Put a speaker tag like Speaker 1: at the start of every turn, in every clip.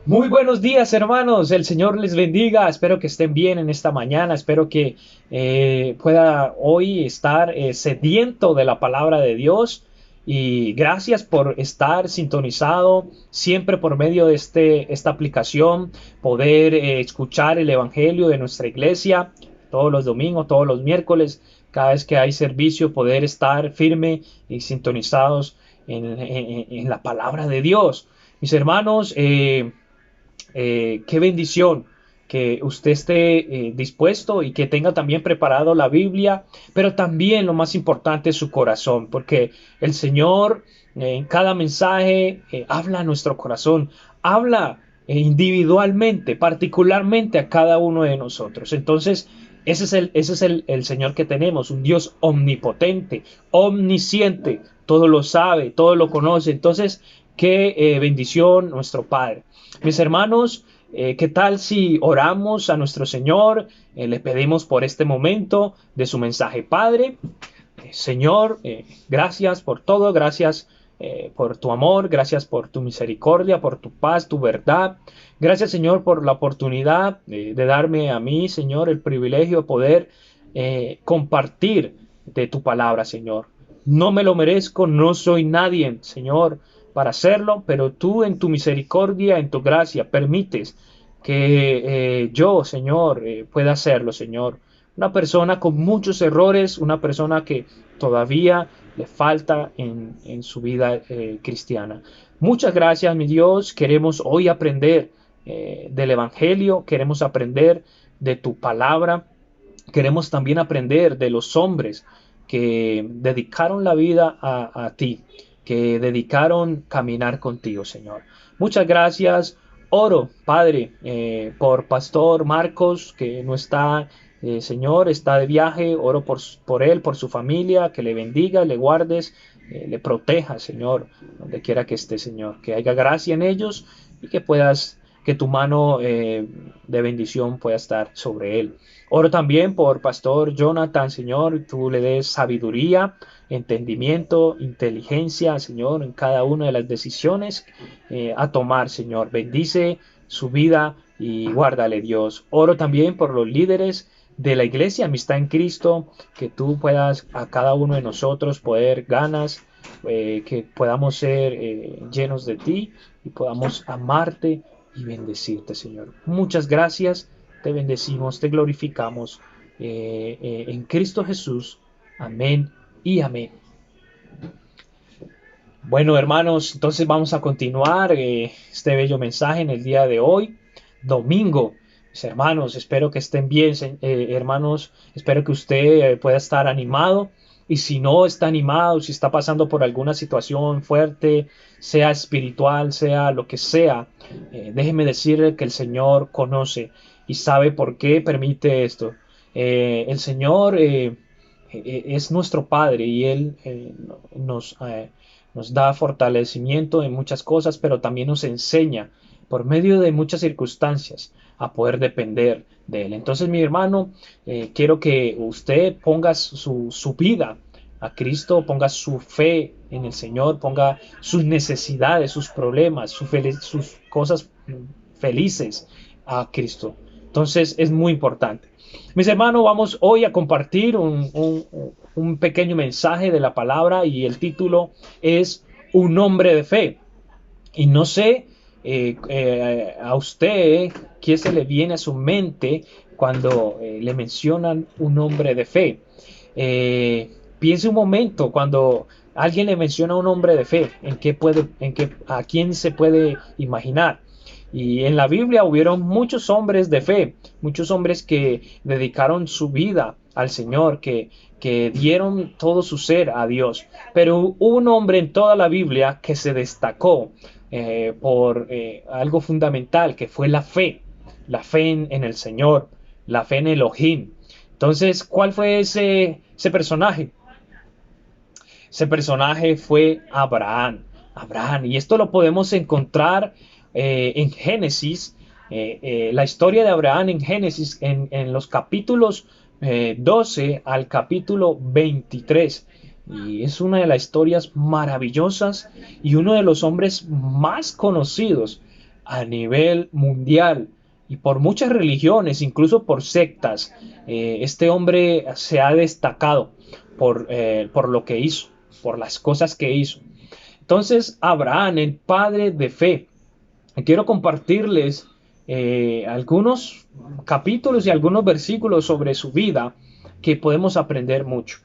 Speaker 1: Muy buenos días, hermanos. El Señor les bendiga. Espero que estén bien en esta mañana. Espero que pueda hoy estar sediento de la palabra de Dios. Y gracias por estar sintonizado siempre por medio de esta aplicación, poder escuchar el Evangelio de nuestra iglesia todos los domingos, todos los miércoles, cada vez que hay servicio, poder estar firme y sintonizados en la palabra de Dios. Mis hermanos, qué bendición que usted esté dispuesto y que tenga también preparado la Biblia, pero también lo más importante es su corazón, porque el Señor en cada mensaje habla a nuestro corazón, habla individualmente, particularmente a cada uno de nosotros. Entonces, ese es el Señor que tenemos, un Dios omnipotente, omnisciente, todo lo sabe, todo lo conoce. Entonces, qué bendición nuestro Padre. Mis hermanos, ¿qué tal si oramos a nuestro Señor? Le pedimos por este momento de su mensaje. Padre, Señor, gracias por todo, gracias por tu amor, gracias por tu misericordia, por tu paz, tu verdad. Gracias, Señor, por la oportunidad de darme a mí, Señor, el privilegio de poder compartir de tu palabra, Señor. No me lo merezco, no soy nadie, Señor, para hacerlo, pero tú en tu misericordia, en tu gracia, permites que yo, Señor, pueda hacerlo, Señor. Una persona con muchos errores, una persona que todavía le falta en su vida cristiana. Muchas gracias, mi Dios. Queremos hoy aprender del Evangelio, queremos aprender de tu palabra, queremos también aprender de los hombres que dedicaron la vida a ti, que dedicaron caminar contigo, Señor. Muchas gracias. Oro, Padre, por Pastor Marcos, que no está, Señor, está de viaje. Oro por él, por su familia, que le bendiga, le guardes, le proteja, Señor, donde quiera que esté, Señor. Que haya gracia en ellos y que tu mano de bendición pueda estar sobre él. Oro también por Pastor Jonathan, Señor, tú le des sabiduría, entendimiento, inteligencia, Señor, en cada una de las decisiones a tomar, Señor. Bendice su vida y guárdale, Dios. Oro también por los líderes de la iglesia, amistad en Cristo, que tú puedas a cada uno de nosotros poder ganas, que podamos ser llenos de ti y podamos amarte y bendecirte, Señor. Muchas gracias, te bendecimos, te glorificamos en Cristo Jesús. Amén y amén. Bueno, hermanos, entonces vamos a continuar este bello mensaje en el día de hoy, domingo. Mis hermanos, espero que estén bien, hermanos. Espero que usted pueda estar animado. Y si no está animado, si está pasando por alguna situación fuerte, sea espiritual, sea lo que sea, déjeme decirle que el Señor conoce y sabe por qué permite esto. El Señor es nuestro Padre y Él nos da fortalecimiento en muchas cosas, pero también nos enseña por medio de muchas circunstancias a poder depender de Él. Entonces, mi hermano, quiero que usted ponga su vida a Cristo, ponga su fe en el Señor, ponga sus necesidades, sus problemas, sus cosas felices a Cristo. Entonces, es muy importante. Mis hermanos, vamos hoy a compartir un pequeño mensaje de la palabra y el título es Un hombre de fe. Y no sé a usted qué se le viene a su mente cuando le mencionan un hombre de fe. Piense un momento cuando alguien le menciona un hombre de fe, a quién se puede imaginar. Y en la Biblia hubieron muchos hombres de fe, muchos hombres que dedicaron su vida al Señor, que dieron todo su ser a Dios. Pero hubo un hombre en toda la Biblia que se destacó por algo fundamental, que fue la fe en el Señor, la fe en Elohim. Entonces, ¿cuál fue ese personaje? Ese personaje fue Abraham. Abraham. Y esto lo podemos encontrar en Génesis, la historia de Abraham en Génesis, en los capítulos 12 al capítulo 23. Y es una de las historias maravillosas y uno de los hombres más conocidos a nivel mundial y por muchas religiones, incluso por sectas. Este hombre se ha destacado por lo que hizo, por las cosas que hizo. Entonces, Abraham, el padre de fe, quiero compartirles algunos capítulos y algunos versículos sobre su vida que podemos aprender mucho.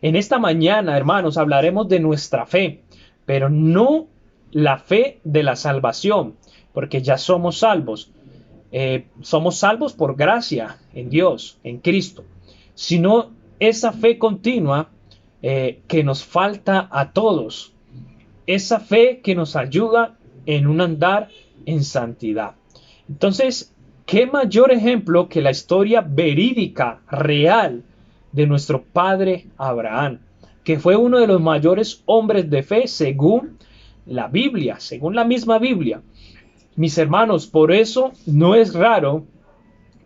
Speaker 1: En esta mañana, hermanos, hablaremos de nuestra fe, pero no la fe de la salvación, porque ya somos salvos. Somos salvos por gracia en Dios, en Cristo, sino esa fe continua que nos falta a todos, esa fe que nos ayuda en un andar en santidad. Entonces, ¿qué mayor ejemplo que la historia verídica, real, de nuestro padre Abraham, que fue uno de los mayores hombres de fe según la Biblia, según la misma Biblia? Mis hermanos, por eso no es raro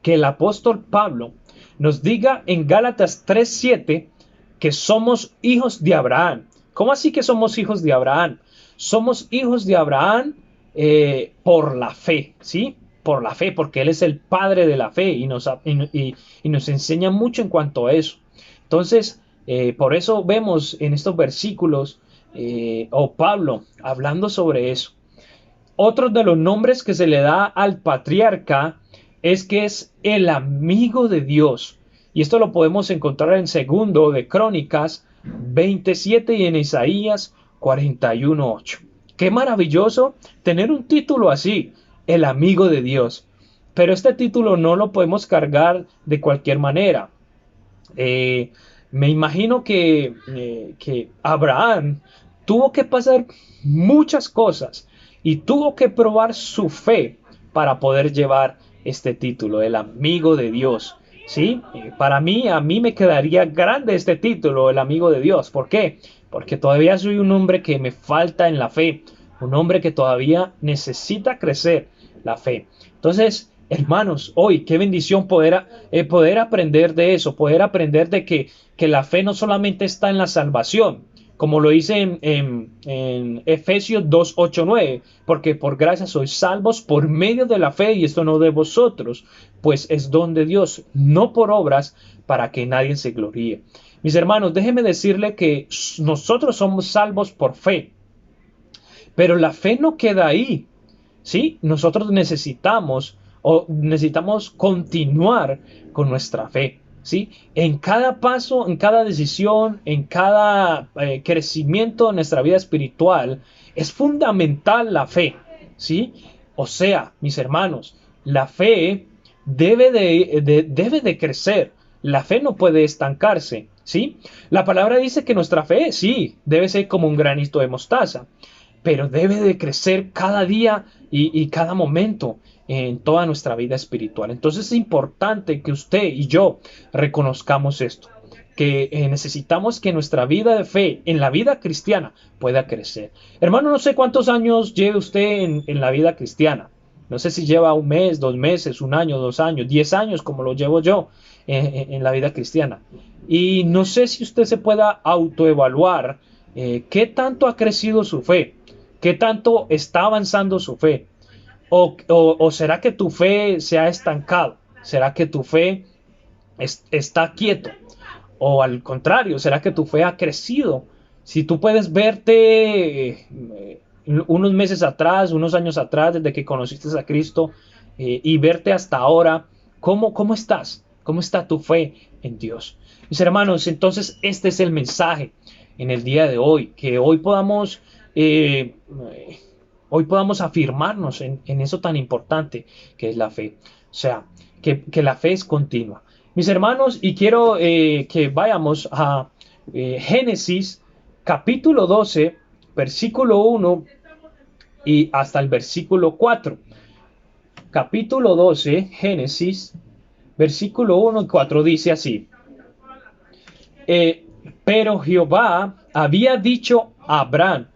Speaker 1: que el apóstol Pablo nos diga en Gálatas 3:7 que somos hijos de Abraham. ¿Cómo así que somos hijos de Abraham? Somos hijos de Abraham por la fe, ¿sí? Por la fe, porque Él es el padre de la fe y nos enseña mucho en cuanto a eso. Entonces, por eso vemos en estos versículos, Pablo hablando sobre eso. Otro de los nombres que se le da al patriarca es que es el amigo de Dios. Y esto lo podemos encontrar en segundo de Crónicas 27 y en Isaías 41:8. Qué maravilloso tener un título así, el amigo de Dios. Pero este título no lo podemos cargar de cualquier manera. Me imagino que Abraham tuvo que pasar muchas cosas y tuvo que probar su fe para poder llevar este título, el amigo de Dios. ¿Sí? A mí me quedaría grande este título, el amigo de Dios. ¿Por qué? Porque todavía soy un hombre que me falta en la fe, un hombre que todavía necesita crecer la fe. Entonces, hermanos, hoy qué bendición poder aprender de eso, poder aprender de que la fe no solamente está en la salvación, como lo dice en Efesios 2:8-9, porque por gracia sois salvos por medio de la fe, y esto no de vosotros, pues es don de Dios, no por obras, para que nadie se gloríe. Mis hermanos, déjenme decirle que nosotros somos salvos por fe, pero la fe no queda ahí, ¿sí? Nosotros necesitamos continuar con nuestra fe. ¿Sí? En cada paso, en cada decisión, en cada crecimiento en nuestra vida espiritual, es fundamental la fe, ¿sí? O sea, mis hermanos, la fe debe de crecer. La fe no puede estancarse, ¿sí? La palabra dice que nuestra fe, sí, debe ser como un granito de mostaza, pero debe de crecer cada día y cada momento en toda nuestra vida espiritual. Entonces es importante que usted y yo reconozcamos esto, que necesitamos que nuestra vida de fe en la vida cristiana pueda crecer. Hermano, no sé cuántos años lleve usted en la vida cristiana. No sé si lleva un mes, 2 meses, un año, 2 años, 10 años, como lo llevo yo en la vida cristiana. Y no sé si usted se pueda autoevaluar qué tanto ha crecido su fe, qué tanto está avanzando su fe. ¿O será que tu fe se ha estancado? ¿Será que tu fe está quieto? ¿O al contrario, será que tu fe ha crecido? Si tú puedes verte unos meses atrás, unos años atrás, desde que conociste a Cristo, y verte hasta ahora, ¿cómo estás? ¿Cómo está tu fe en Dios? Mis hermanos, entonces este es el mensaje en el día de hoy, que hoy podamos afirmarnos en eso tan importante que es la fe. O sea, que la fe es continua. Mis hermanos, y quiero que vayamos a Génesis capítulo 12, versículo 1 y hasta el versículo 4. Capítulo 12, Génesis, versículo 1 y 4 dice así. Pero Jehová había dicho a Abraham: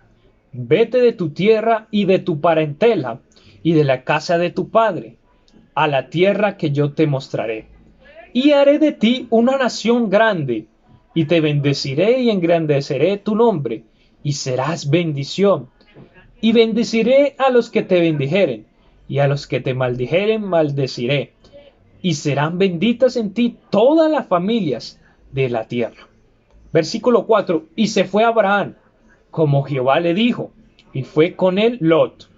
Speaker 1: vete de tu tierra y de tu parentela y de la casa de tu padre, a la tierra que yo te mostraré. Y haré de ti una nación grande, y te bendeciré y engrandeceré tu nombre, y serás bendición. Y bendeciré a los que te bendijeren, y a los que te maldijeren maldeciré, y serán benditas en ti todas las familias de la tierra. Versículo 4. Y se fue Abraham, como Jehová le dijo, y fue con él Lot.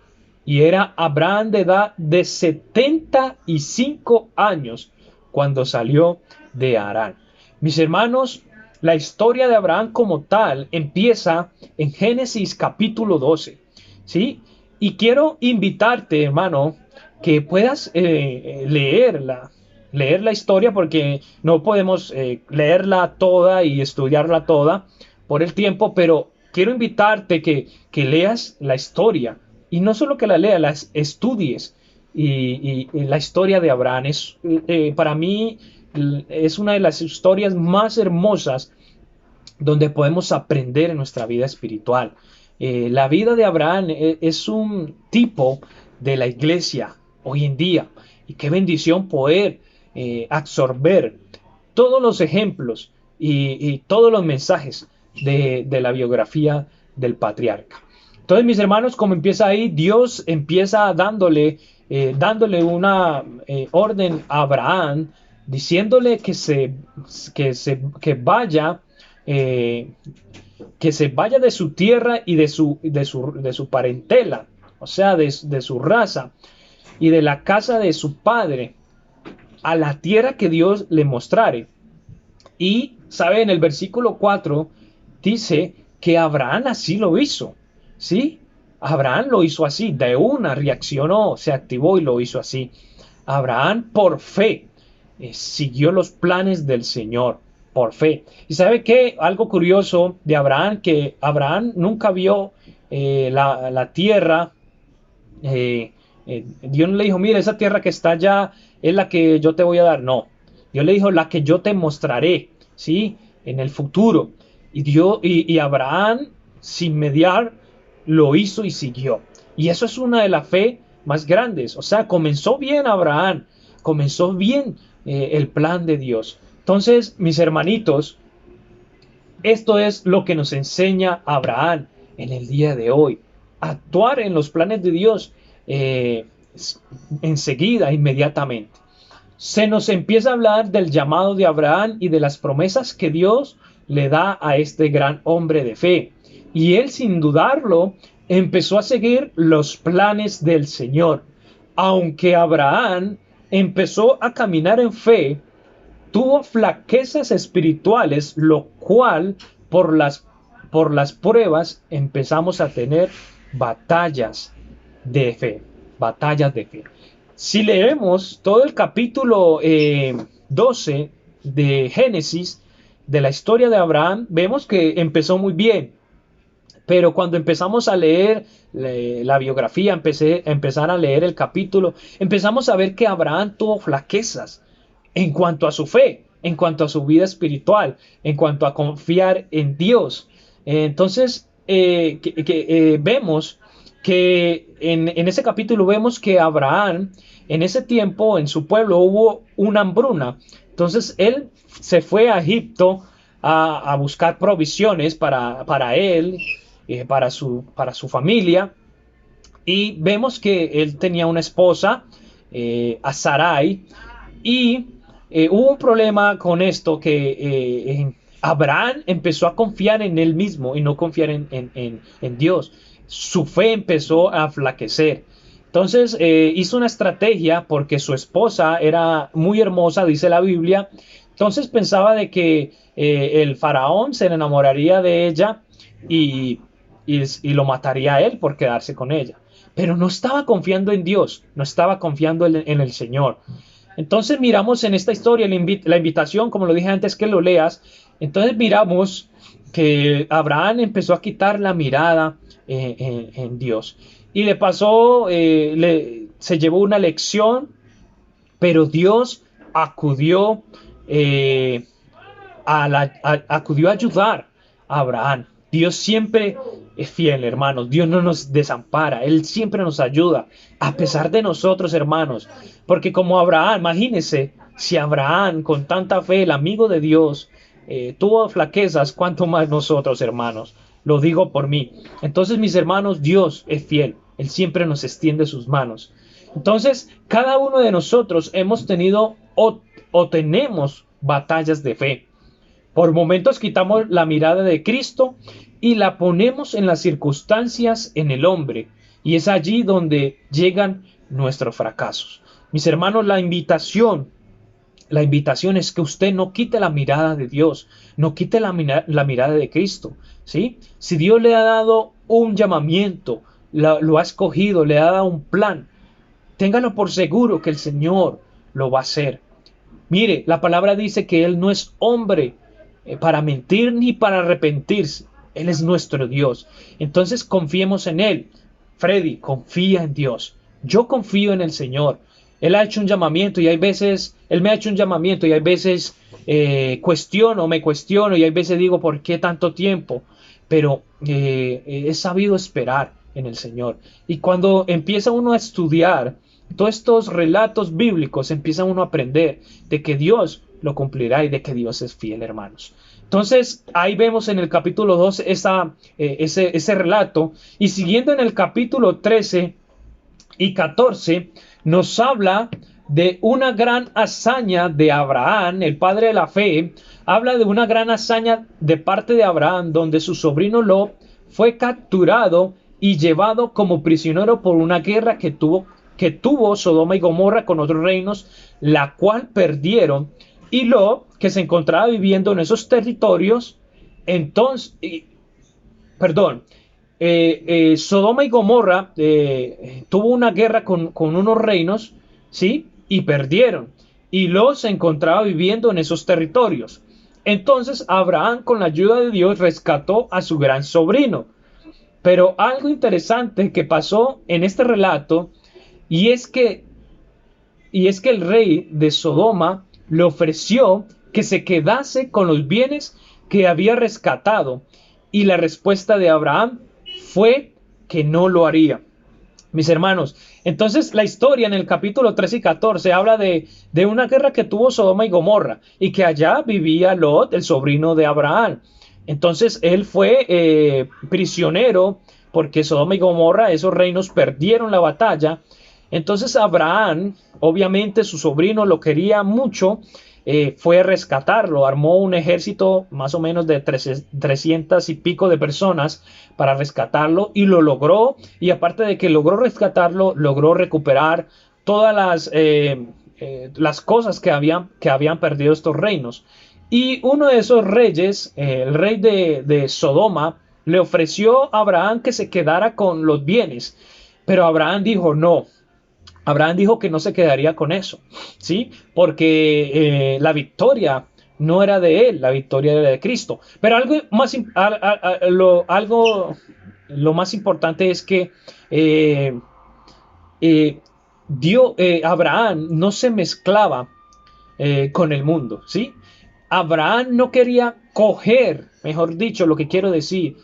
Speaker 1: Y era Abraham de edad de 75 años cuando salió de Harán. Mis hermanos, la historia de Abraham como tal empieza en Génesis capítulo 12, ¿sí? Y quiero invitarte, hermano, que puedas leer la historia, porque no podemos leerla toda y estudiarla toda por el tiempo, pero quiero invitarte que leas la historia, y no solo que la leas, la estudies. Y la historia de Abraham es, para mí, es una de las historias más hermosas donde podemos aprender en nuestra vida espiritual. La vida de Abraham es un tipo de la iglesia hoy en día. Y qué bendición poder absorber todos los ejemplos y todos los mensajes de la biografía del patriarca. Entonces, mis hermanos, como empieza ahí, Dios empieza dándole una orden a Abraham, diciéndole eh, que se vaya de su tierra y de su parentela, o sea, de su raza y de la casa de su padre, a la tierra que Dios le mostrare. Y, ¿sabe? En el versículo 4 dice que Abraham así lo hizo, ¿sí? Abraham lo hizo así, de una reaccionó, se activó y lo hizo así. Abraham por fe siguió los planes del Señor, por fe. ¿Y sabe qué? Algo curioso de Abraham, que Abraham nunca vio la tierra. Dios no le dijo, mira, esa tierra que está allá es la que yo te voy a dar. No, Dios le dijo, la que yo te mostraré, ¿sí? En el futuro. Y Abraham, sin mediar, lo hizo y siguió. Y eso es una de las fe más grandes. O sea, comenzó bien Abraham, comenzó bien el plan de Dios. Entonces, mis hermanitos, esto es lo que nos enseña Abraham en el día de hoy. Actuar en los planes de Dios eh, enseguida, inmediatamente. Se nos empieza a hablar del llamado de Abraham y de las promesas que Dios le da a este gran hombre de fe. Y él, sin dudarlo, empezó a seguir los planes del Señor. Aunque Abraham empezó a caminar en fe, tuvo flaquezas espirituales, lo cual por las pruebas empezamos a tener batallas de fe, batallas de fe. Si leemos todo el capítulo 12 de Génesis, de la historia de Abraham, vemos que empezó muy bien. Pero cuando empezamos a leer la biografía, empezar a leer el capítulo, empezamos a ver que Abraham tuvo flaquezas en cuanto a su fe, en cuanto a su vida espiritual, en cuanto a confiar en Dios. Entonces, vemos que en ese capítulo vemos que Abraham, en ese tiempo, en su pueblo hubo una hambruna. Entonces, él se fue a Egipto a buscar provisiones para él, para su familia. Y vemos que él tenía una esposa, a Sarai, y hubo un problema con esto, que Abraham empezó a confiar en él mismo y no confiar en Dios. Su fe empezó a flaquecer. Entonces hizo una estrategia, porque su esposa era muy hermosa, dice la Biblia. Entonces pensaba de que el faraón se enamoraría de ella y lo mataría a él por quedarse con ella. Pero no estaba confiando en Dios, no estaba confiando en el Señor. Entonces miramos en esta historia la invitación, como lo dije antes, que lo leas. Entonces miramos que Abraham empezó a quitar la mirada en Dios. Y le pasó, se llevó una lección, pero Dios acudió, acudió a ayudar a Abraham. Dios siempre es fiel, hermanos. Dios no nos desampara. Él siempre nos ayuda, a pesar de nosotros, hermanos. Porque como Abraham, imagínense, si Abraham, con tanta fe, el amigo de Dios, tuvo flaquezas, cuánto más nosotros, hermanos. Lo digo por mí. Entonces, mis hermanos, Dios es fiel. Él siempre nos extiende sus manos. Entonces, cada uno de nosotros hemos tenido o tenemos batallas de fe. Por momentos quitamos la mirada de Cristo y la ponemos en las circunstancias, en el hombre. Y es allí donde llegan nuestros fracasos. Mis hermanos, la invitación es que usted no quite la mirada de Dios, no quite la mirada de Cristo, ¿sí? Si Dios le ha dado un llamamiento, lo ha escogido, le ha dado un plan, téngalo por seguro que el Señor lo va a hacer. Mire, la palabra dice que Él no es hombre para mentir ni para arrepentirse. Él es nuestro Dios. Entonces confiemos en Él. Freddy, confía en Dios. Yo confío en el Señor. Él ha hecho un llamamiento y hay veces, Él me ha hecho un llamamiento y hay veces me cuestiono y hay veces digo, ¿por qué tanto tiempo? Pero he sabido esperar en el Señor. Y cuando empieza uno a estudiar todos estos relatos bíblicos, empieza uno a aprender de que Dios lo cumplirá y de que Dios es fiel, hermanos. Entonces, ahí vemos en el capítulo 12 ese relato. Y siguiendo en el capítulo 13 y 14, nos habla de una gran hazaña de Abraham, el padre de la fe. Habla de una gran hazaña de parte de Abraham, donde su sobrino Lot fue capturado y llevado como prisionero por una guerra que tuvo Sodoma y Gomorra con otros reinos, la cual perdieron. Y Lot, que se encontraba viviendo en esos territorios, entonces, Sodoma y Gomorra tuvo una guerra con unos reinos, ¿sí? Y perdieron. Y Lot se encontraba viviendo en esos territorios. Entonces Abraham, con la ayuda de Dios, rescató a su gran sobrino. Pero algo interesante que pasó en este relato, y es que el rey de Sodoma le ofreció que se quedase con los bienes que había rescatado. Y la respuesta de Abraham fue que no lo haría. Mis hermanos, entonces la historia en el capítulo 13 y 14 habla de una guerra que tuvo Sodoma y Gomorra y que allá vivía Lot, el sobrino de Abraham. Entonces él fue prisionero porque Sodoma y Gomorra, esos reinos perdieron la batalla. Entonces Abraham, obviamente su sobrino lo quería mucho, fue a rescatarlo, armó un ejército más o menos de 300 y pico de personas para rescatarlo y lo logró. Y aparte de que logró rescatarlo, logró recuperar todas las cosas que habían perdido estos reinos. Y uno de esos reyes, el rey de Sodoma, le ofreció a Abraham que se quedara con los bienes. Pero Abraham dijo no. Abraham dijo que no se quedaría con eso, ¿sí? Porque la victoria no era de él, la victoria era de Cristo. Pero lo más importante es que eh, Abraham no se mezclaba con el mundo, ¿sí? Abraham no quería coger, mejor dicho, lo que quiero decir,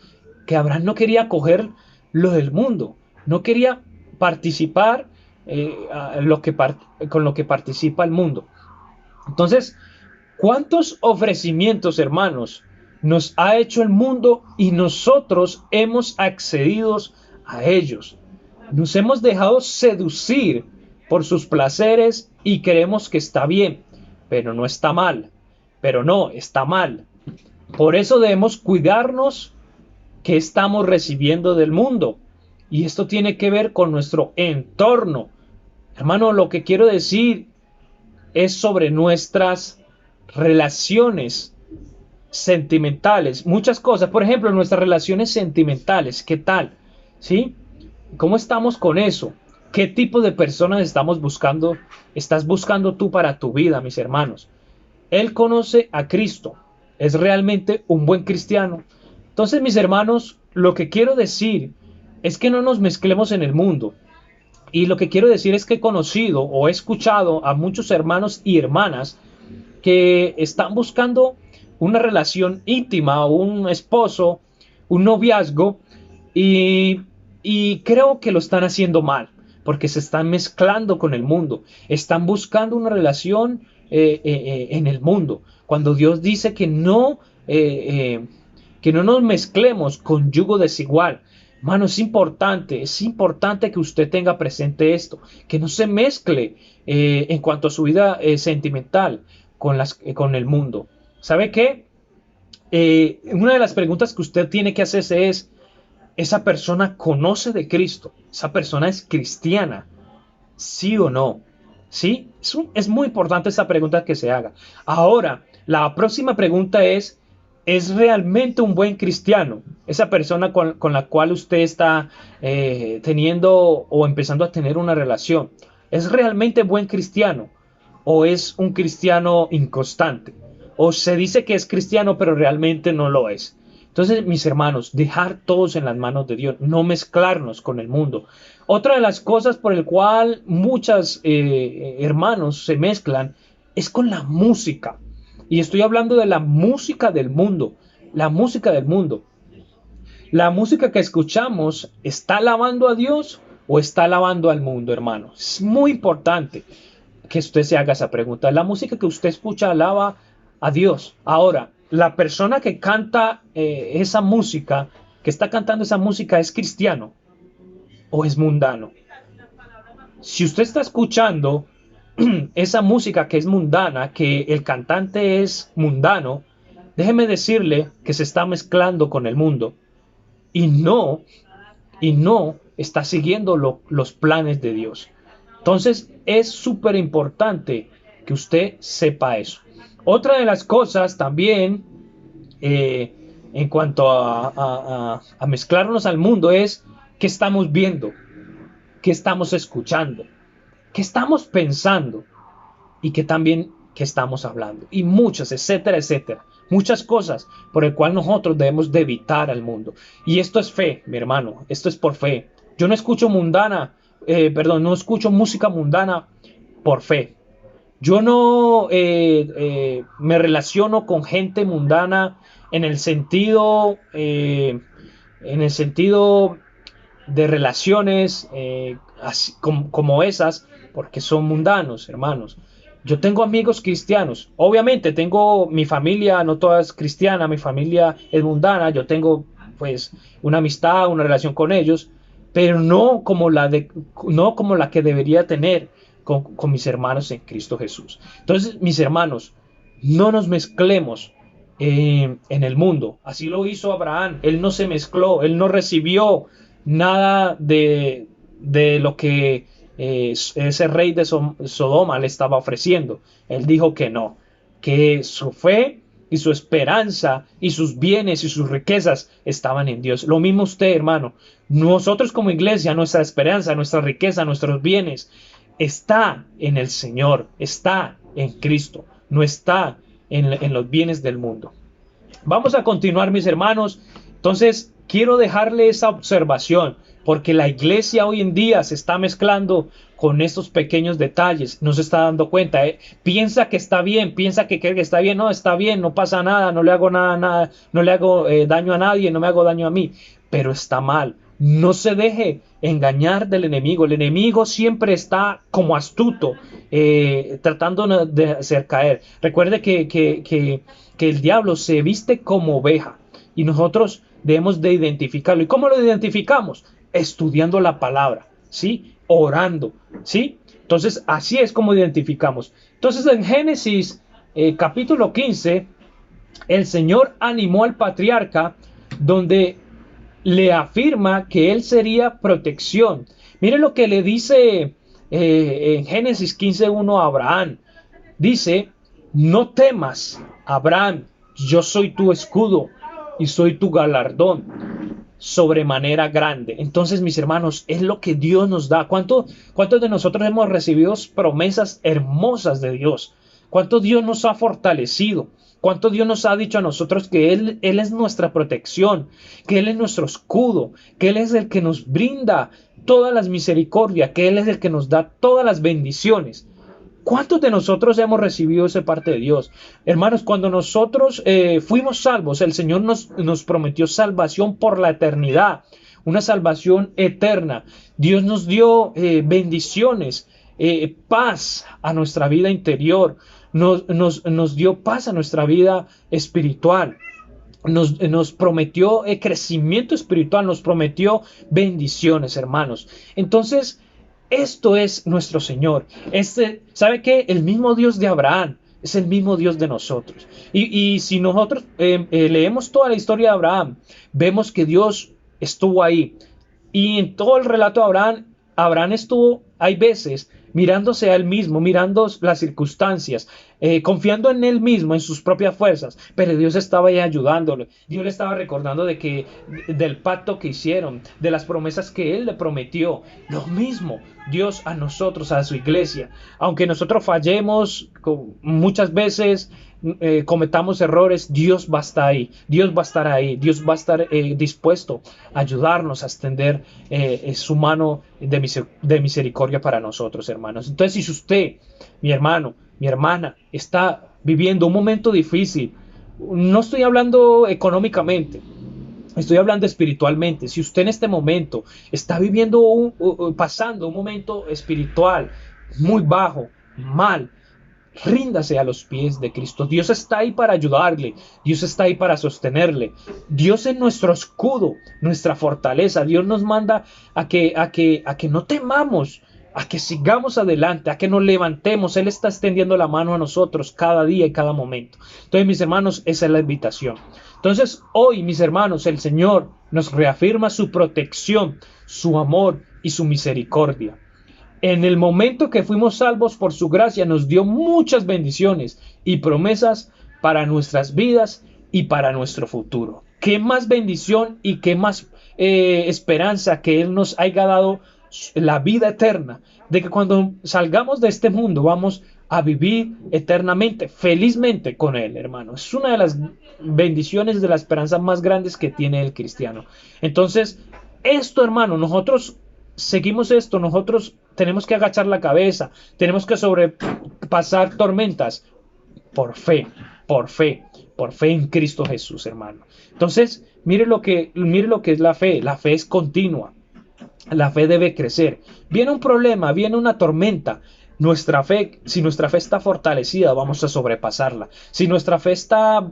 Speaker 1: que Abraham no quería coger lo del mundo, no quería participar con lo que participa el mundo. Entonces, ¿cuántos ofrecimientos, hermanos, nos ha hecho el mundo y nosotros hemos accedido a ellos? Nos hemos dejado seducir por sus placeres y creemos que está bien, pero no está mal. Pero no, está mal. Por eso debemos cuidarnos que estamos recibiendo del mundo. Y esto tiene que ver con nuestro entorno. Hermano, lo que quiero decir es sobre nuestras relaciones sentimentales. Muchas cosas. Por ejemplo, nuestras relaciones sentimentales. ¿Qué tal? ¿Sí? ¿Cómo estamos con eso? ¿Qué tipo de personas estás buscando tú para tu vida, mis hermanos? Él conoce a Cristo. Es realmente un buen cristiano. Entonces, mis hermanos, lo que quiero decir es que no nos mezclemos en el mundo. Y lo que quiero decir es que he conocido o he escuchado a muchos hermanos y hermanas que están buscando una relación íntima, un esposo, un noviazgo, y creo que lo están haciendo mal, porque se están mezclando con el mundo, están buscando una relación en el mundo, cuando Dios dice que no nos mezclemos con yugo desigual. Hermano, es importante que usted tenga presente esto, que no se mezcle en cuanto a su vida sentimental con el mundo. ¿Sabe qué? Una de las preguntas que usted tiene que hacerse es, ¿esa persona conoce de Cristo? ¿Esa persona es cristiana? ¿Sí o no? ¿Sí? Es muy importante esa pregunta que se haga. Ahora, la próxima pregunta ¿es realmente un buen cristiano? Esa persona con la cual usted está teniendo o empezando a tener una relación. ¿Es realmente buen cristiano? ¿O es un cristiano inconstante? ¿O se dice que es cristiano pero realmente no lo es? Entonces, mis hermanos, dejar todos en las manos de Dios, no mezclarnos con el mundo. Otra de las cosas por el cual muchos hermanos se mezclan es con la música. Y estoy hablando de la música del mundo. La música del mundo. La música que escuchamos, ¿está alabando a Dios o está alabando al mundo, hermano? Es muy importante que usted se haga esa pregunta. La música que usted escucha alaba a Dios. Ahora, la persona que canta esa música, que está cantando esa música, ¿es cristiano o es mundano? Si usted está escuchando esa música que es mundana, que el cantante es mundano, déjeme decirle que se está mezclando con el mundo y no, y no está siguiendo los planes de Dios. Entonces es súper importante que usted sepa eso. Otra de las cosas también eh, en cuanto a mezclarnos al mundo es qué estamos viendo, qué estamos escuchando, qué estamos pensando y que también que estamos hablando. Y muchas, etcétera, etcétera. Muchas cosas por el cual nosotros debemos de evitar al mundo. Y esto es fe, mi hermano. Esto es por fe. Yo no escucho no escucho música mundana por fe. Yo no me relaciono con gente mundana en el sentido, en el sentido de relaciones así, como esas, porque son mundanos, hermanos. Yo tengo amigos cristianos. Obviamente tengo mi familia, no toda es cristiana, mi familia es mundana. Yo tengo pues una amistad, una relación con ellos, pero no como la que debería tener con mis hermanos en Cristo Jesús. Entonces, mis hermanos, no nos mezclemos en el mundo. Así lo hizo Abraham. Él no se mezcló, él no recibió nada de lo que ese rey de Sodoma le estaba ofreciendo. Él dijo que no, que su fe y su esperanza y sus bienes y sus riquezas estaban en Dios. Lo mismo usted, hermano. Nosotros como iglesia, nuestra esperanza, nuestra riqueza, nuestros bienes está en el Señor, está en Cristo, no está en los bienes del mundo. Vamos a continuar, mis hermanos. Entonces, quiero dejarle esa observación, porque la iglesia hoy en día se está mezclando con estos pequeños detalles, no se está dando cuenta, piensa que está bien, piensa que está bien, no está bien, no pasa nada, no le hago nada, no le hago daño a nadie, no me hago daño a mí, pero está mal. No se deje engañar del enemigo. El enemigo siempre está como astuto, tratando de hacer caer. Recuerde que el diablo se viste como oveja y nosotros debemos de identificarlo. ¿Y cómo lo identificamos? Estudiando la palabra, ¿sí? Orando, ¿sí? Entonces, así es como identificamos. Entonces, en Génesis capítulo 15, el Señor animó al patriarca donde le afirma que él sería protección. Mire lo que le dice en Génesis 15:1 a Abraham. Dice, no temas, Abraham, yo soy tu escudo y soy tu galardón sobremanera grande. Entonces, mis hermanos, es lo que Dios nos da. ¿Cuántos de nosotros hemos recibido promesas hermosas de Dios? ¿Cuánto Dios nos ha fortalecido? ¿Cuánto Dios nos ha dicho a nosotros que Él es nuestra protección, que Él es nuestro escudo, que Él es el que nos brinda todas las misericordias, que Él es el que nos da todas las bendiciones? ¿Cuántos de nosotros hemos recibido esa parte de Dios? Hermanos, cuando nosotros fuimos salvos, el Señor nos prometió salvación por la eternidad, una salvación eterna. Dios nos dio bendiciones, paz a nuestra vida interior, nos dio paz a nuestra vida espiritual. nos prometió crecimiento espiritual, nos prometió bendiciones, hermanos. Entonces, esto es nuestro Señor. ¿Sabe qué? El mismo Dios de Abraham es el mismo Dios de nosotros. Y si nosotros leemos toda la historia de Abraham, vemos que Dios estuvo ahí. Y en todo el relato de Abraham, Abraham estuvo, hay veces, mirándose a él mismo, mirando las circunstancias, confiando en él mismo, en sus propias fuerzas, pero Dios estaba ahí ayudándolo. Dios le estaba recordando del pacto que hicieron, de las promesas que él le prometió. Lo mismo Dios a nosotros, a su iglesia. Aunque nosotros fallemos muchas veces, cometamos errores, Dios va a estar ahí, Dios va a estar ahí, Dios va a estar dispuesto a ayudarnos a extender su mano de misericordia para nosotros, hermanos. Entonces, si usted, mi hermano, mi hermana, está viviendo un momento difícil, no estoy hablando económicamente, estoy hablando espiritualmente. Si usted en este momento está viviendo pasando un momento espiritual muy bajo, mal, ríndase a los pies de Cristo. Dios está ahí para ayudarle. Dios está ahí para sostenerle. Dios es nuestro escudo, nuestra fortaleza. Dios nos manda a que no temamos, a que sigamos adelante, a que nos levantemos. Él está extendiendo la mano a nosotros cada día y cada momento. Entonces, mis hermanos, esa es la invitación. Entonces, hoy, mis hermanos, el Señor nos reafirma su protección, su amor y su misericordia. En el momento que fuimos salvos por su gracia, nos dio muchas bendiciones y promesas para nuestras vidas y para nuestro futuro. ¿Qué más bendición y qué más esperanza que Él nos haya dado la vida eterna? De que cuando salgamos de este mundo vamos a vivir eternamente, felizmente con Él, hermano. Es una de las bendiciones, de la esperanza más grandes que tiene el cristiano. Entonces, esto, hermano, nosotros seguimos esto, nosotros tenemos que agachar la cabeza, tenemos que sobrepasar tormentas por fe, por fe, por fe en Cristo Jesús, hermano. Entonces, mire lo que es la fe. La fe es continua. La fe debe crecer. Viene un problema, viene una tormenta. Si nuestra fe está fortalecida, vamos a sobrepasarla. Si nuestra fe está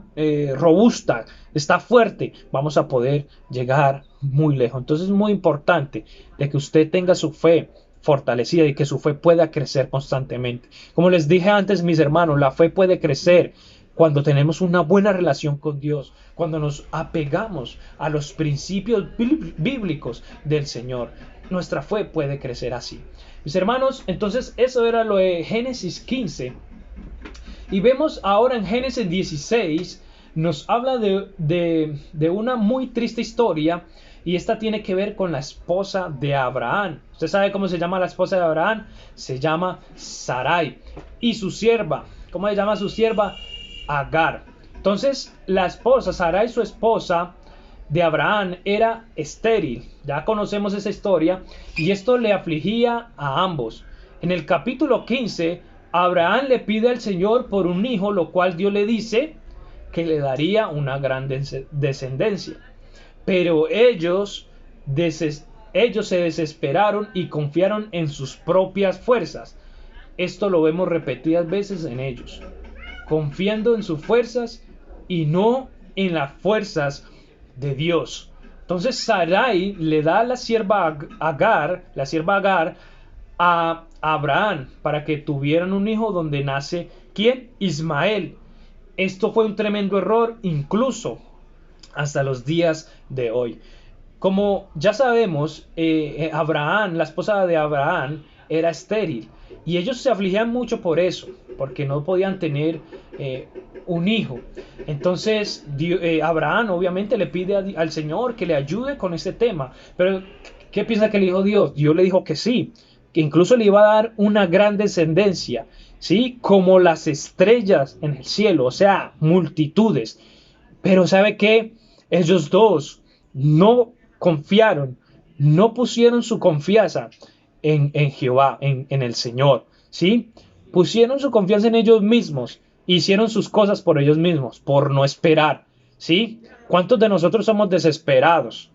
Speaker 1: robusta, está fuerte, vamos a poder llegar muy lejos. Entonces es muy importante de que usted tenga su fe fortalecida y que su fe pueda crecer constantemente. Como les dije antes, mis hermanos, la fe puede crecer cuando tenemos una buena relación con Dios, cuando nos apegamos a los principios bíblicos del Señor. Nuestra fe puede crecer así. Mis hermanos, entonces eso era lo de Génesis 15. Y vemos ahora en Génesis 16, nos habla de una muy triste historia. Y esta tiene que ver con la esposa de Abraham. ¿Usted sabe cómo se llama la esposa de Abraham? Se llama Sarai. Y su sierva, ¿cómo se llama su sierva? Agar. Entonces, la esposa, Sarai, su esposa de Abraham, era estéril. Ya conocemos esa historia. Y esto le afligía a ambos. En el capítulo 15, Abraham le pide al Señor por un hijo, lo cual Dios le dice que le daría una gran descendencia. Pero ellos se desesperaron y confiaron en sus propias fuerzas. Esto lo vemos repetidas veces en ellos. Confiando en sus fuerzas y no en las fuerzas de Dios. Entonces Sarai le da a la sierva Agar a Abraham para que tuvieran un hijo, donde nace ¿quién? Ismael. Esto fue un tremendo error, incluso hasta los días de hoy. Como ya sabemos, Abraham, la esposa de Abraham, era estéril. Y ellos se afligían mucho por eso, porque no podían tener un hijo. Entonces, Abraham obviamente le pide al Señor que le ayude con este tema. Pero, ¿qué piensa que le dijo Dios? Dios le dijo que sí, que incluso le iba a dar una gran descendencia, ¿sí? Como las estrellas en el cielo, o sea, multitudes. Pero ¿sabe qué? Ellos dos no confiaron, no pusieron su confianza en Jehová, en el Señor, ¿sí? Pusieron su confianza en ellos mismos, hicieron sus cosas por ellos mismos, por no esperar, ¿sí? ¿Cuántos de nosotros somos desesperados?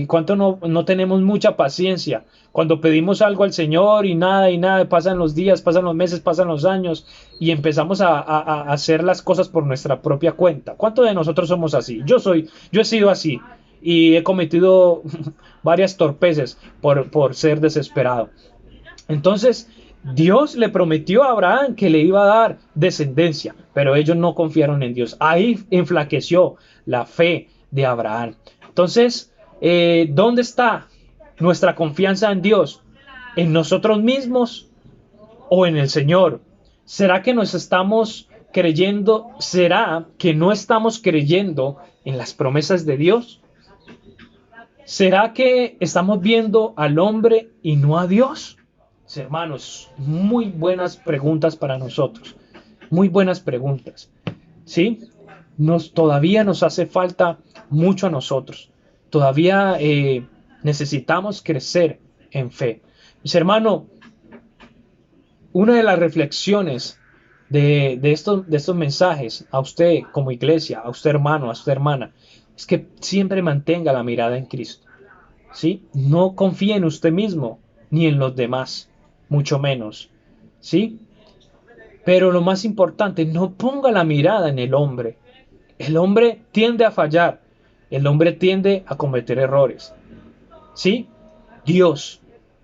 Speaker 1: ¿Cuánto no tenemos mucha paciencia cuando pedimos algo al Señor y nada, pasan los días, pasan los meses, pasan los años y empezamos a hacer las cosas por nuestra propia cuenta? ¿Cuántos de nosotros somos así? Yo he sido así y he cometido varias torpezas por ser desesperado. Entonces, Dios le prometió a Abraham que le iba a dar descendencia, pero ellos no confiaron en Dios. Ahí enflaqueció la fe de Abraham. Entonces, ¿dónde está nuestra confianza en Dios? ¿En nosotros mismos o en el Señor? ¿Será que nos estamos creyendo? ¿Será que no estamos creyendo en las promesas de Dios? ¿Será que estamos viendo al hombre y no a Dios? Hermanos, muy buenas preguntas para nosotros. Muy buenas preguntas. ¿Sí? Todavía nos hace falta mucho a nosotros. Todavía necesitamos crecer en fe. Mis hermanos, una de las reflexiones de estos mensajes a usted como iglesia, a usted hermano, a usted hermana, es que siempre mantenga la mirada en Cristo. ¿Sí? No confíe en usted mismo ni en los demás, mucho menos. ¿Sí? Pero lo más importante, no ponga la mirada en el hombre. El hombre tiende a fallar. El hombre tiende a cometer errores. ¿Sí? Dios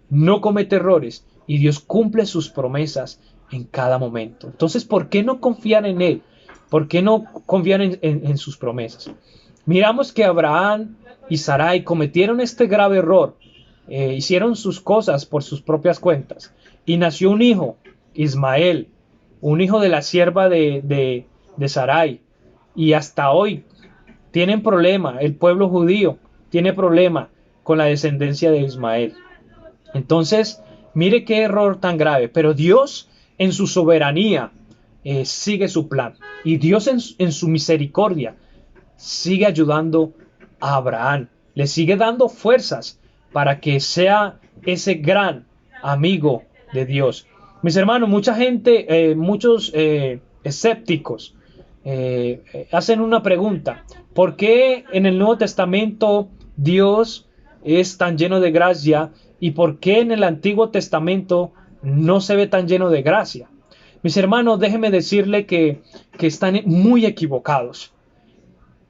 Speaker 1: no comete errores y Dios cumple sus promesas en cada momento. Entonces, ¿por qué no confiar en Él? ¿Por qué no confiar en sus promesas? Miramos que Abraham y Sarai cometieron este grave error. Hicieron sus cosas por sus propias cuentas. Y nació un hijo, Ismael, un hijo de la sierva de Sarai. Y hasta hoy tienen problema, el pueblo judío tiene problema con la descendencia de Ismael. Entonces, mire qué error tan grave. Pero Dios en su soberanía sigue su plan. Y Dios en su misericordia sigue ayudando a Abraham. Le sigue dando fuerzas para que sea ese gran amigo de Dios. Mis hermanos, mucha gente, muchos escépticos hacen una pregunta. ¿Por qué en el Nuevo Testamento Dios es tan lleno de gracia y por qué en el Antiguo Testamento no se ve tan lleno de gracia? Mis hermanos, déjenme decirle que están muy equivocados.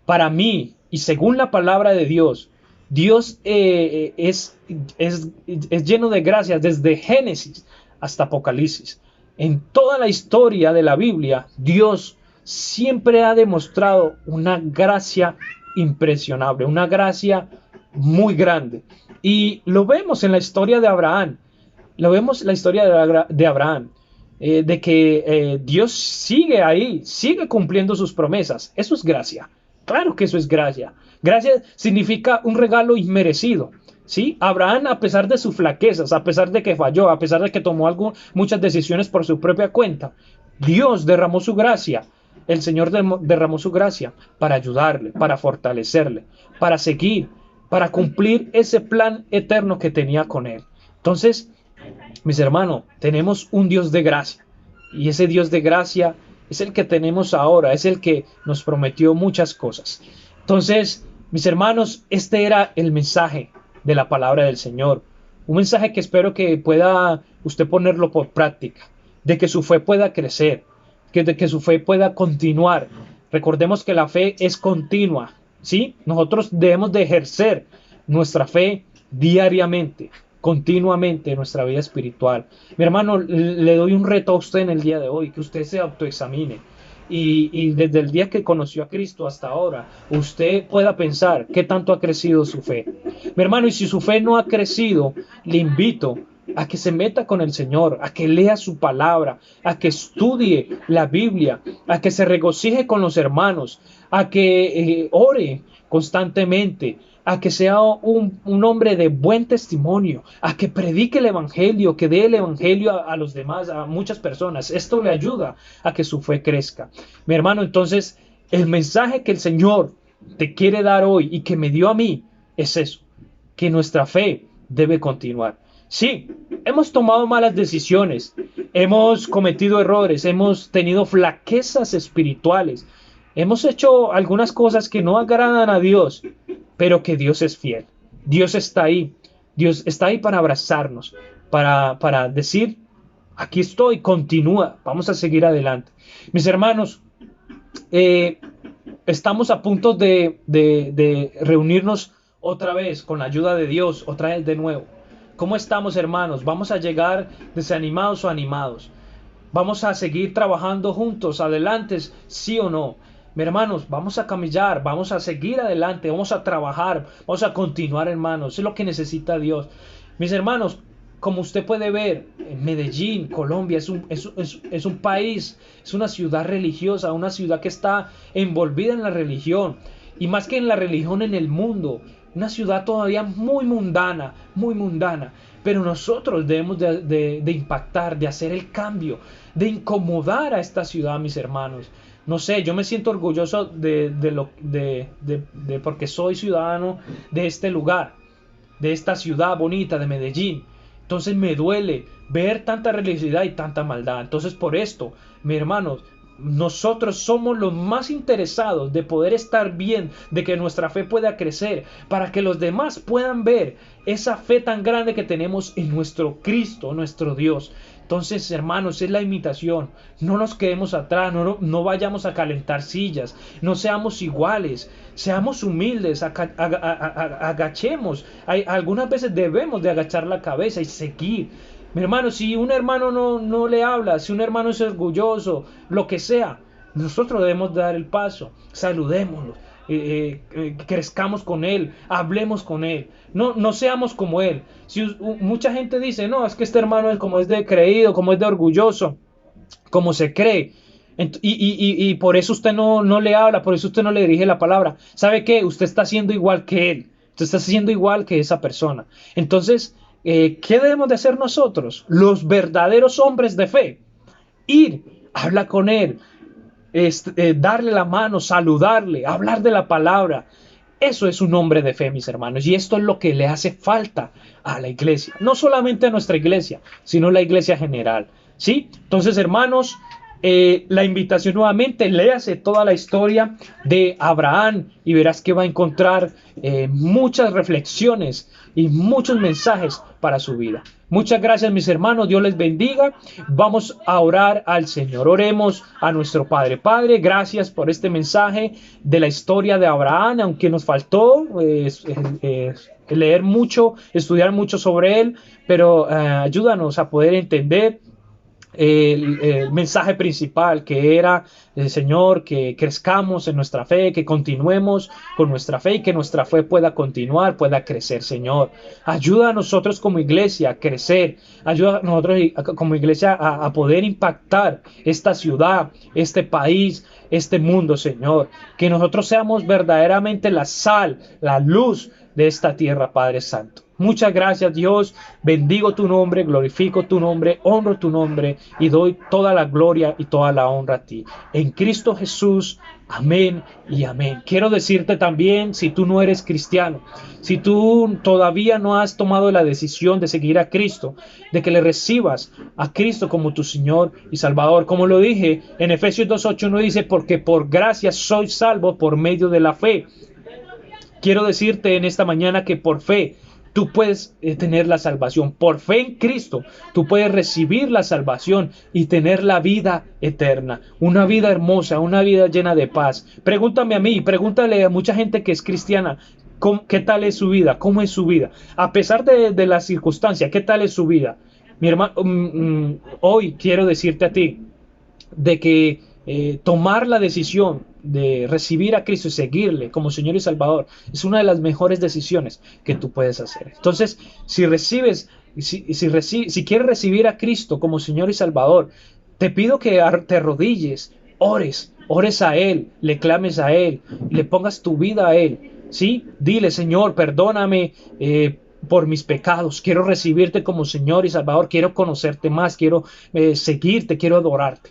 Speaker 1: Para mí, y según la palabra de Dios, Dios es lleno de gracias desde Génesis hasta Apocalipsis. En toda la historia de la Biblia, Dios siempre ha demostrado una gracia impresionable, una gracia muy grande. Y lo vemos en la historia de Abraham. Lo vemos en la historia de Abraham. De que Dios sigue ahí, sigue cumpliendo sus promesas. Eso es gracia. Claro que eso es gracia. Gracia significa un regalo inmerecido. ¿Sí? Abraham, a pesar de sus flaquezas, a pesar de que falló, a pesar de que tomó muchas decisiones por su propia cuenta, Dios derramó su gracia. El Señor derramó su gracia para ayudarle, para fortalecerle, para seguir, para cumplir ese plan eterno que tenía con él. Entonces, mis hermanos, tenemos un Dios de gracia. Y ese Dios de gracia es el que tenemos ahora, es el que nos prometió muchas cosas. Entonces, mis hermanos, este era el mensaje de la palabra del Señor. Un mensaje que espero que pueda usted ponerlo por práctica, de que su fe pueda crecer, de que su fe pueda continuar. Recordemos que la fe es continua, ¿sí? Nosotros debemos de ejercer nuestra fe diariamente, continuamente en nuestra vida espiritual. Mi hermano, le doy un reto a usted en el día de hoy, que usted se autoexamine y desde el día que conoció a Cristo hasta ahora, usted pueda pensar qué tanto ha crecido su fe. Mi hermano, y si su fe no ha crecido, le invito a que se meta con el Señor, a que lea su palabra, a que estudie la Biblia, a que se regocije con los hermanos, a que ore constantemente, a que sea un hombre de buen testimonio, a que predique el evangelio, que dé el evangelio a los demás, a muchas personas. Esto le ayuda a que su fe crezca. Mi hermano, entonces, el mensaje que el Señor te quiere dar hoy y que me dio a mí es eso, que nuestra fe debe continuar. Sí, hemos tomado malas decisiones, hemos cometido errores, hemos tenido flaquezas espirituales, hemos hecho algunas cosas que no agradan a Dios, pero que Dios es fiel. Dios está ahí. Dios está ahí para abrazarnos, para decir, aquí estoy, continúa, vamos a seguir adelante. Mis hermanos, eh, estamos a punto de reunirnos otra vez con la ayuda de Dios, otra vez de nuevo. ¿Cómo estamos, hermanos? ¿Vamos a llegar desanimados o animados? ¿Vamos a seguir trabajando juntos, adelante, sí o no? Mis hermanos, vamos a camellar, vamos a seguir adelante, vamos a trabajar, vamos a continuar, hermanos. Eso es lo que necesita Dios. Mis hermanos, como usted puede ver, en Medellín, Colombia, es un país, es una ciudad religiosa, una ciudad que está envolvida en la religión. Y más que en la religión, en el mundo. Una ciudad todavía muy mundana, muy mundana. Pero nosotros debemos de impactar, de hacer el cambio, de incomodar a esta ciudad, mis hermanos. No sé, yo me siento orgulloso porque soy ciudadano de este lugar, de esta ciudad bonita de Medellín. Entonces me duele ver tanta religiosidad y tanta maldad. Entonces por esto, mis hermanos, nosotros somos los más interesados de poder estar bien, de que nuestra fe pueda crecer, para que los demás puedan ver esa fe tan grande que tenemos en nuestro Cristo, nuestro Dios. Entonces, hermanos, es la invitación. No nos quedemos atrás, no vayamos a calentar sillas, no seamos iguales, seamos humildes, agachemos. Algunas veces debemos de agachar la cabeza y seguir. Mi hermano, si un hermano no le habla, si un hermano es orgulloso, lo que sea, nosotros debemos dar el paso, saludémoslo, crezcamos con él, hablemos con él, no seamos como él. Si mucha gente dice, no, es que este hermano es como es de creído, como es de orgulloso, como se cree, y por eso usted no le habla, por eso usted no le dirige la palabra. ¿Sabe qué? Usted está haciendo igual que él, usted está haciendo igual que esa persona. Entonces, ¿qué debemos de hacer nosotros? Los verdaderos hombres de fe. Ir, hablar con él, darle la mano, saludarle, hablar de la palabra. Eso es un hombre de fe, mis hermanos. Y esto es lo que le hace falta a la iglesia. No solamente a nuestra iglesia, sino a la iglesia general. ¿Sí? Entonces, hermanos, la invitación nuevamente, léase toda la historia de Abraham y verás que va a encontrar muchas reflexiones y muchos mensajes para su vida. Muchas gracias, mis hermanos, Dios les bendiga. Vamos a orar al Señor. Oremos a nuestro Padre. Padre, gracias por este mensaje de la historia de Abraham, aunque nos faltó leer mucho, estudiar mucho sobre él, pero ayúdanos a poder entender el mensaje principal, que era, Señor, que crezcamos en nuestra fe, que continuemos con nuestra fe y que nuestra fe pueda continuar, pueda crecer, Señor. Ayuda a nosotros como iglesia a crecer, ayuda a nosotros como iglesia a poder impactar esta ciudad, este país, este mundo, Señor. Que nosotros seamos verdaderamente la sal, la luz de esta tierra, Padre Santo. Muchas gracias, Dios. Bendigo tu nombre, glorifico tu nombre, honro tu nombre y doy toda la gloria y toda la honra a ti. En Cristo Jesús, amén y amén. Quiero decirte también, si tú no eres cristiano, si tú todavía no has tomado la decisión de seguir a Cristo, de que le recibas a Cristo como tu Señor y Salvador, como lo dije en Efesios 2:8, no dice, porque por gracia soy salvo por medio de la fe. Quiero decirte en esta mañana que por fe tú puedes tener la salvación. Por fe en Cristo, tú puedes recibir la salvación y tener la vida eterna. Una vida hermosa, una vida llena de paz. Pregúntame a mí, pregúntale a mucha gente que es cristiana, ¿qué tal es su vida? ¿Cómo es su vida? A pesar de las circunstancias, ¿qué tal es su vida? Mi hermano, hoy quiero decirte a ti de que tomar la decisión de recibir a Cristo y seguirle como Señor y Salvador es una de las mejores decisiones que tú puedes hacer. Entonces, si quieres recibir a Cristo como Señor y Salvador, te pido que te arrodilles, ores a Él, le clames a Él, le pongas tu vida a Él, ¿sí? Dile, Señor, perdóname por mis pecados, quiero recibirte como Señor y Salvador, quiero conocerte más, quiero seguirte, quiero adorarte.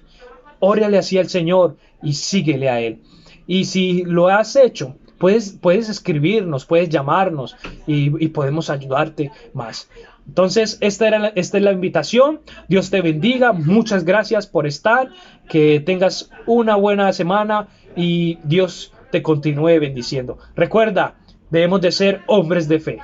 Speaker 1: Órale así al Señor y síguele a Él. Y si lo has hecho, puedes escribirnos, puedes llamarnos y podemos ayudarte más. Entonces, esta es la invitación. Dios te bendiga. Muchas gracias por estar. Que tengas una buena semana y Dios te continúe bendiciendo. Recuerda, Debemos de ser hombres de fe.